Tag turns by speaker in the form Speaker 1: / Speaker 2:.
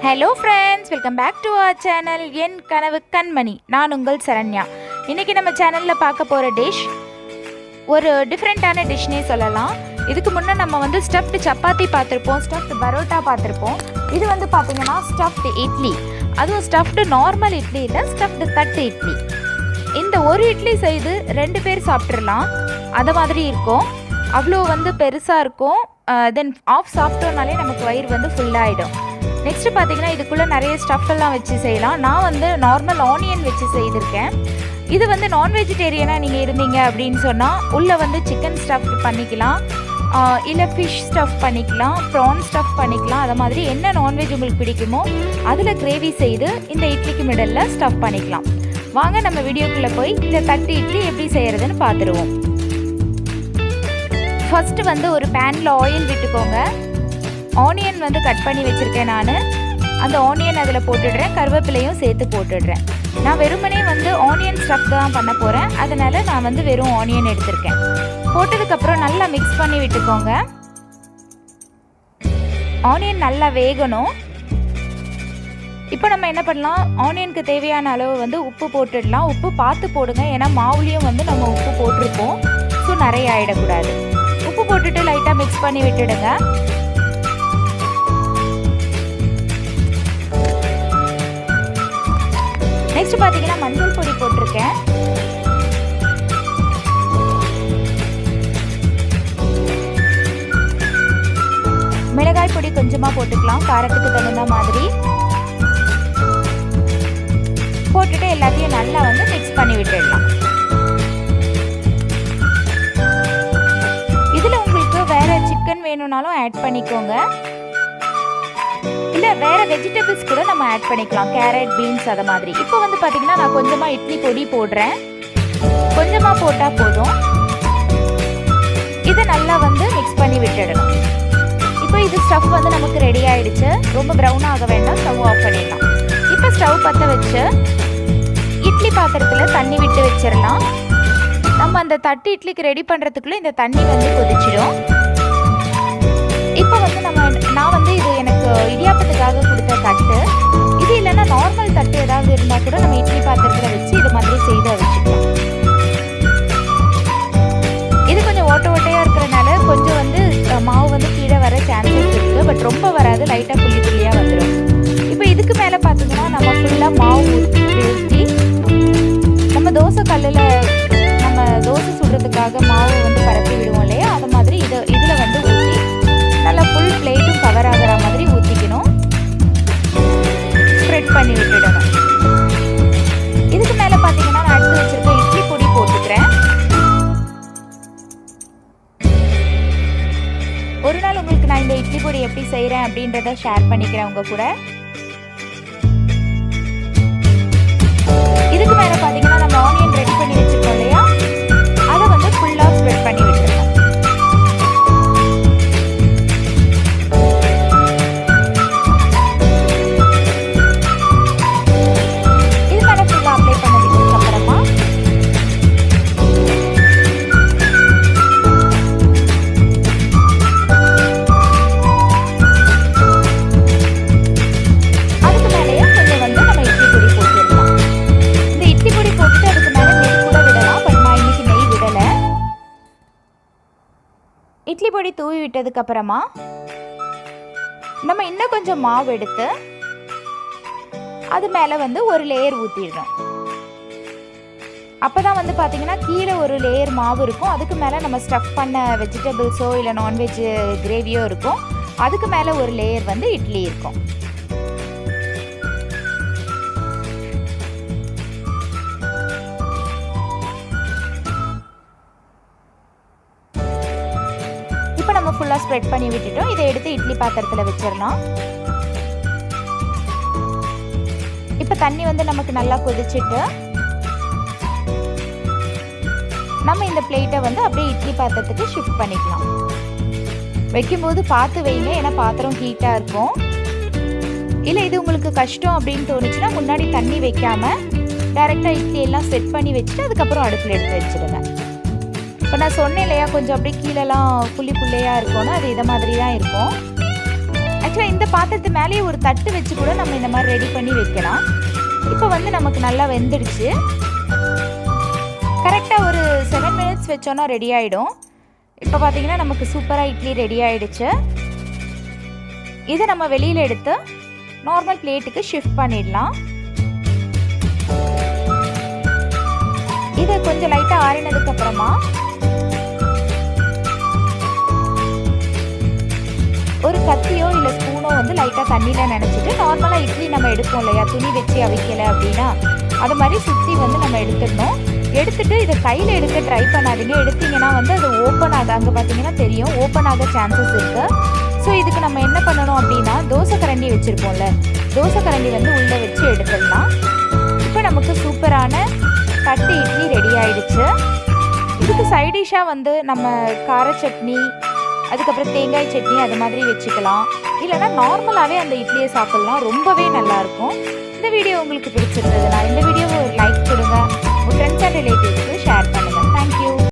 Speaker 1: Hello friends, welcome back to our channel என் கனவு கண்மணி. நான் உங்கள் சரண்யா. இன்றைக்கி நம்ம சேனலில் பார்க்க போகிற டிஷ் ஒரு டிஃப்ரெண்ட்டான டிஷ்னே சொல்லலாம். இதுக்கு முன்னே நம்ம ஸ்டஃப்டு சப்பாத்தி பார்த்துருப்போம், ஸ்டஃப்டு பரோட்டா பார்த்துருப்போம். இது பார்த்திங்கன்னா ஸ்டஃப்டு இட்லி. அதுவும் ஸ்டஃப்டு நார்மல் இட்லி இல்லை, ஸ்டஃப்டு தட்டு இட்லி. இந்த ஒரு இட்லி செய்து 2 பேர் சாப்பிட்றலாம். அதை மாதிரி இருக்கும். அவ்வளோ பெருசாக இருக்கும். தென் ஆஃப் சாப்பிட்டோம்னாலே நமக்கு வயிறு ஃபுல்லாகிடும். நெக்ஸ்ட்டு பார்த்திங்கன்னா இதுக்குள்ளே நிறைய ஸ்டஃப்பெல்லாம் வச்சு செய்யலாம். நான் நார்மல் ஆனியன் வச்சு செய்திருக்கேன். இது நான் வெஜிடேரியனாக நீங்கள் இருந்தீங்க அப்படின்னு சொன்னால் உள்ளே சிக்கன் ஸ்டஃப் பண்ணிக்கலாம், இல்லை ஃபிஷ் ஸ்டஃப் பண்ணிக்கலாம், ப்ரான் ஸ்டஃப் பண்ணிக்கலாம். அது மாதிரி என்ன நான்வெஜ் உங்களுக்கு பிடிக்குமோ அதில் கிரேவி செய்து இந்த இட்லிக்கு மிடலில் ஸ்டஃப் பண்ணிக்கலாம். வாங்க நம்ம வீடியோக்குள்ளே போய் இந்த தட்டு இட்லி எப்படி செய்கிறதுன்னு பார்த்துருவோம். ஃபஸ்ட்டு ஒரு பேனில் ஆயில் விட்டுக்கோங்க. ஆனியன் கட் பண்ணி வச்சுருக்கேன். நான் அந்த ஆனியன் அதில் போட்டுடுறேன், கருவேப்பிலையும் சேர்த்து போட்டுடுறேன். நான் வெறுமனே ஆனியன் ஸ்டஃப் தான் பண்ண போகிறேன். அதனால் நான் வெறும் ஆனியன் எடுத்திருக்கேன். போட்டதுக்கப்புறம் நல்லா மிக்ஸ் பண்ணி விட்டுக்கோங்க. ஆனியன் நல்லா வேகணும். இப்போ நம்ம என்ன பண்ணலாம், ஆனியனுக்கு தேவையான அளவு உப்பு போட்டுடலாம். உப்பு பார்த்து போடுங்க, ஏன்னா மாவுலேயும் நம்ம உப்பு போட்டிருப்போம். ஸோ நிறைய ஆகிடக்கூடாது. உப்பு போட்டுட்டு லைட்டாக மிக்ஸ் பண்ணி விட்டுடுங்க. நெக்ஸ்ட் பார்த்தீங்கன்னா மஞ்சள் பொடி போட்டிருக்கேன். மிளகாய் பொடி கொஞ்சமாக போட்டுக்கலாம், காரத்துக்கு தகுந்த மாதிரி போட்டுட்டு எல்லாத்தையும் நல்லா மிக்ஸ் பண்ணி விட்டுடலாம். இதில் உங்களுக்கு வேற சிக்கன் வேணும்னாலும் ஆட் பண்ணிக்கோங்க, இல்லை வேறு வெஜிடபிள்ஸ் கூட நம்ம ஆட் பண்ணிக்கலாம், கேரட், பீன்ஸ் அதை மாதிரி. இப்போ பார்த்தீங்கன்னா நான் கொஞ்சமாக இட்லி பொடி போடுறேன். கொஞ்சமாக போட்டால் போதும். இதை நல்லா மிக்ஸ் பண்ணி விட்டுடணும். இப்போ இது ஸ்டவ் நமக்கு ரெடி ஆகிடுச்சு. ரொம்ப ப்ரௌன் ஆக வேண்டாம், ஸ்டவ் ஆஃப் பண்ணிடலாம். இப்போ ஸ்டவ் பற்ற வச்சு இட்லி பாத்திரத்தில் தண்ணி விட்டு வச்சிடலாம். நம்ம அந்த தட்டு இட்லிக்கு ரெடி பண்ணுறதுக்குள்ளே இந்த தண்ணி கொதிச்சிடும். இப்போ நான் இது எனக்கு இடியாப்பத்துக்காக கொடுத்த தட்டு. இது இல்லைன்னா நார்மல் தட்டு ஏதாவது இருந்தால் கூட நம்ம இட்லி பாத்திரத்தில் வச்சு இது மாதிரி செய்து வச்சுக்கலாம். இது கொஞ்சம் ஓட்டையாக இருக்கிறனால கொஞ்சம் மாவு கீழே வர சான்சஸ் இருக்குது. பட் ரொம்ப வராது, லைட்டாக புள்ளி புள்ளியாக வந்துடும். இப்போ இதுக்கு மேலே பார்த்தீங்கன்னா நம்ம ஃபுல்லாக மாவு ஊற்றி நம்ம தோசை கல்லில் நம்ம தோசை சுடுறதுக்காக மாவு பரப்பி விடுவோம் இல்லையா, அது மாதிரி இதில் ஊற்றி நல்லா ஃபுல் பிளேட்டும் கவர் ஆகிற மாதிரி ஊற்றிக்கணும். ஸ்ப்ரெட் பண்ணி விட்டுடணும். இதுக்கு மேலே பார்த்தீங்கன்னா நான் எடுத்து வச்சுருக்க இட்லி பொடி போட்டுக்கிறேன். ஒரு நாள் உங்களுக்கு நான் இந்த இட்லி பொடி எப்படி செய்கிறேன் அப்படின்றத ஷேர் பண்ணிக்கிறேன் உங்கள் கூட. இதுக்கு மேலே பார்த்தீங்கன்னா நம்ம ஆனியன் ரெடி பண்ணி வச்சுருக்கோம் இல்லையா, அதை ஃபுல்லாக ஸ்ப்ரெட் பண்ணி விட்டுருக்கோம். இட்லி பொடி தூவி விட்டதுக்கப்புறமா நம்ம இன்னும் கொஞ்சம் மாவு எடுத்து அது மேலே ஒரு லேயர் ஊற்றிடுறோம். அப்போ தான் பார்த்தீங்கன்னா கீழே ஒரு லேயர் மாவு இருக்கும். அதுக்கு மேலே நம்ம ஸ்டஃப் பண்ண வெஜிடபிள்ஸோ இல்லை நான்வெஜ் கிரேவியோ இருக்கும். அதுக்கு மேலே ஒரு லேயர் இட்லி இருக்கும். நம்ம ஃபுல்லாக ஸ்ப்ரெட் பண்ணி விட்டுட்டோம். இதை எடுத்து இட்லி பாத்திரத்தில் வச்சிடலாம். இப்போ தண்ணி நமக்கு நல்லா கொதிச்சுட்டு நம்ம இந்த பிளேட்டை அப்படியே இட்லி பாத்திரத்துக்கு ஷிஃப்ட் பண்ணிக்கலாம். வைக்கும்போது பார்த்து வைங்க, ஏன்னா பாத்திரம் ஹீட்டாக இருக்கும். இல்லை இது உங்களுக்கு கஷ்டம் அப்படின்னு தோணுச்சுன்னா முன்னாடி தண்ணி வைக்காமல் டைரெக்டாக இட்லி எல்லாம் செட் பண்ணி வச்சுட்டு அதுக்கப்புறம் அடுப்பில் எடுத்து வச்சுடுங்க. இப்போ நான் சொன்னேன் இல்லையா, கொஞ்சம் அப்படியே கீழெல்லாம் புள்ளி புள்ளையாக இருக்கணும், அது இதை மாதிரி தான் இருக்கும். ஆக்சுவலாக இந்த பாத்திரத்து மேலேயே ஒரு தட்டு வச்சு கூட நம்ம இந்த மாதிரி ரெடி பண்ணி வைக்கலாம். இப்போ வந்து நமக்கு நல்லா வெந்துடுச்சு. கரெக்டாக ஒரு 7 மினிட்ஸ் வச்சோன்னா ரெடி ஆகிடும். இப்போ பார்த்தீங்கன்னா நமக்கு சூப்பராக இட்லி ரெடி ஆகிடுச்சு. இதை நம்ம வெளியில் எடுத்து நார்மல் பிளேட்டுக்கு ஷிஃப்ட் பண்ணிடலாம். இதை கொஞ்சம் லைட்டாக ஆறினதுக்கு அப்புறமா ஒரு கத்தியோ இல்லை ஸ்பூனோ வந்து லைட்டாக தண்ணியில் நினச்சிட்டு நார்மலாக இட்லி நம்ம எடுப்போம் இல்லையா, துணி வச்சு அவிக்கலை அப்படின்னா அது மாதிரி சுற்றி வந்து நம்ம எடுத்துடணும். எடுத்துட்டு இதை கையில் எடுக்க ட்ரை பண்ணாதீங்க. எடுத்தீங்கன்னா வந்து அது ஓப்பன் ஆக, அங்கே பார்த்தீங்கன்னா தெரியும், ஓப்பன் ஆக சான்சஸ் இருக்குது. ஸோ இதுக்கு நம்ம என்ன பண்ணணும் அப்படின்னா, தோசை கரண்டி வச்சுருப்போம்ல, தோசை கரண்டி வந்து உள்ளே வச்சு எடுத்துடலாம். இப்போ நமக்கு சூப்பரான தட்டு இட்லி ரெடி ஆயிடுச்சு. இதுக்கு சைடிஷாக வந்து நம்ம கார சட்னி, அதுக்கப்புறம் தேங்காய் சட்னி அது மாதிரி வச்சுக்கலாம். இல்லைனா நார்மலாகவே அந்த இட்லியை சாப்பிட்லாம். ரொம்பவே நல்லாயிருக்கும். இந்த வீடியோ உங்களுக்கு பிடிச்சிருந்ததுன்னா இந்த வீடியோவை ஒரு லைக்